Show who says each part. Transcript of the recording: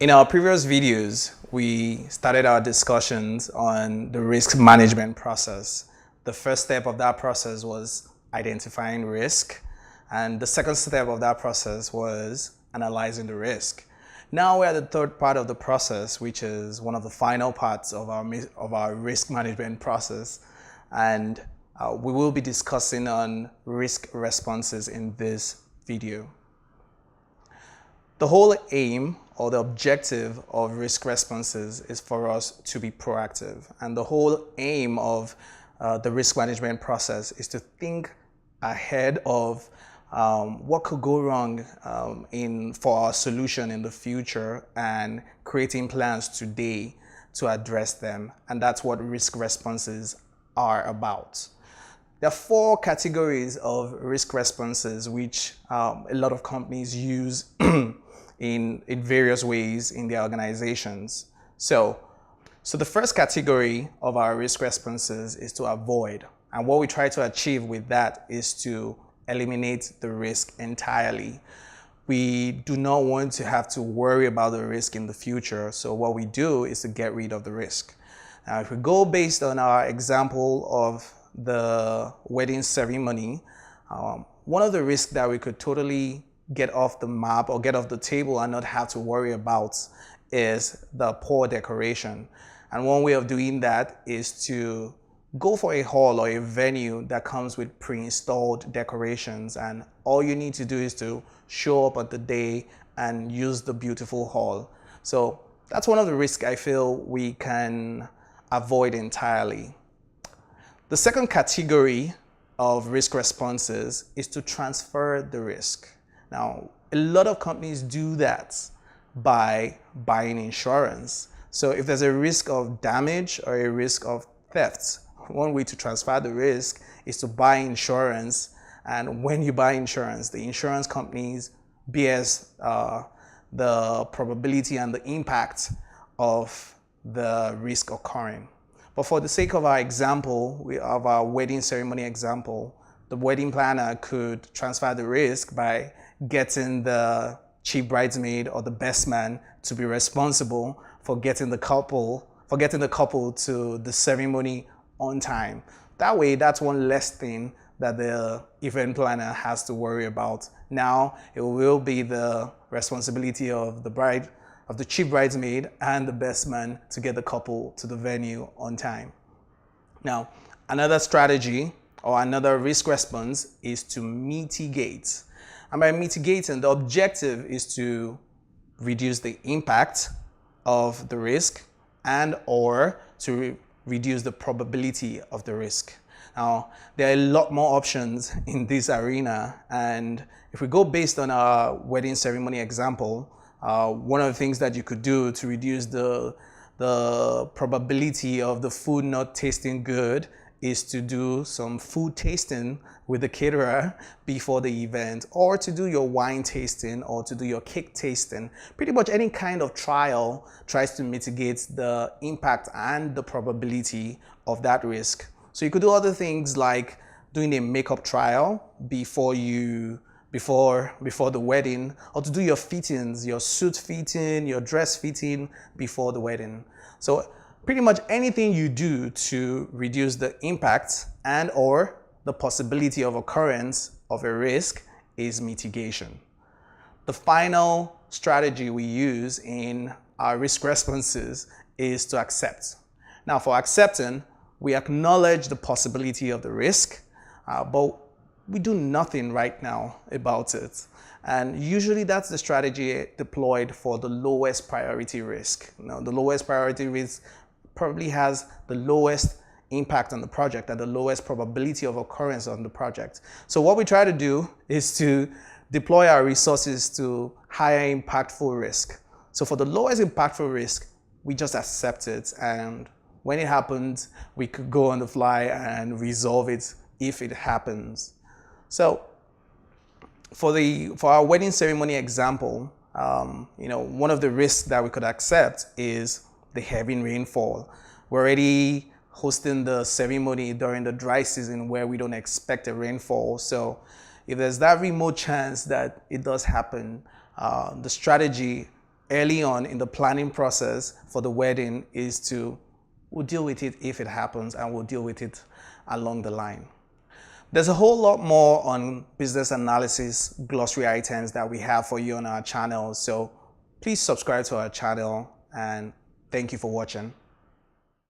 Speaker 1: In our previous videos, we started our discussions on the risk management process. The first step of that process was identifying risk, and the second step of that process was analyzing the risk. Now we're at the third part of the process, which is one of the final parts of our risk management process, and we will be discussing on risk responses in this video. The whole aim or the objective of risk responses is for us to be proactive. And the whole aim of the risk management process is to think ahead of what could go wrong for our solution in the future and creating plans today to address them. And that's what risk responses are about. There are four categories of risk responses which a lot of companies use in various ways in their organizations. So the first category of our risk responses is to avoid. And what we try to achieve with that is to eliminate the risk entirely. We do not want to have to worry about the risk in the future. So what we do is to get rid of the risk. Now, if we go based on our example of the wedding ceremony, one of the risks that we could totally get off the map or get off the table and not have to worry about is the poor decoration. And one way of doing that is to go for a hall or a venue that comes with pre-installed decorations, and all you need to do is to show up at the day and use the beautiful hall. So that's one of the risks I feel we can avoid entirely. The second category of risk responses is to transfer the risk. Now, a lot of companies do that by buying insurance. So if there's a risk of damage or a risk of theft, one way to transfer the risk is to buy insurance. And when you buy insurance, the insurance companies bears the probability and the impact of the risk occurring. But for the sake of our example, of our wedding ceremony example, the wedding planner could transfer the risk by getting the chief bridesmaid or the best man to be responsible for getting the couple to the ceremony on time. That way, that's one less thing that the event planner has to worry about. Now, it will be the responsibility of the chief bridesmaid and the best man to get the couple to the venue on time. Now, another strategy or another risk response is to mitigate. And by mitigating, the objective is to reduce the impact of the risk and or to reduce the probability of the risk. Now, there are a lot more options in this arena, and if we go based on our wedding ceremony example, one of the things that you could do to reduce the probability of the food not tasting good is to do some food tasting with the caterer before the event, or to do your wine tasting, or to do your cake tasting. Pretty much any kind of trial tries to mitigate the impact and the probability of that risk. So you could do other things like doing a makeup trial before the wedding, or to do your fittings, your suit fitting, your dress fitting before the wedding. So pretty much anything you do to reduce the impact and or the possibility of occurrence of a risk is mitigation. The final strategy we use in our risk responses is to accept. Now, for accepting, we acknowledge the possibility of the risk, but we do nothing right now about it. And usually that's the strategy deployed for the lowest priority risk. Now, the lowest priority risk probably has the lowest impact on the project and the lowest probability of occurrence on the project. So what we try to do is to deploy our resources to higher impactful risk. So for the lowest impactful risk, we just accept it, and when it happens, we could go on the fly and resolve it if it happens. So for our wedding ceremony example, one of the risks that we could accept is the heavy rainfall. We're already hosting the ceremony during the dry season where we don't expect a rainfall. So if there's that remote chance that it does happen, the strategy early on in the planning process for the wedding is to, we'll deal with it if it happens, and we'll deal with it along the line. There's a whole lot more on business analysis glossary items that we have for you on our channel. So please subscribe to our channel, and thank you for watching.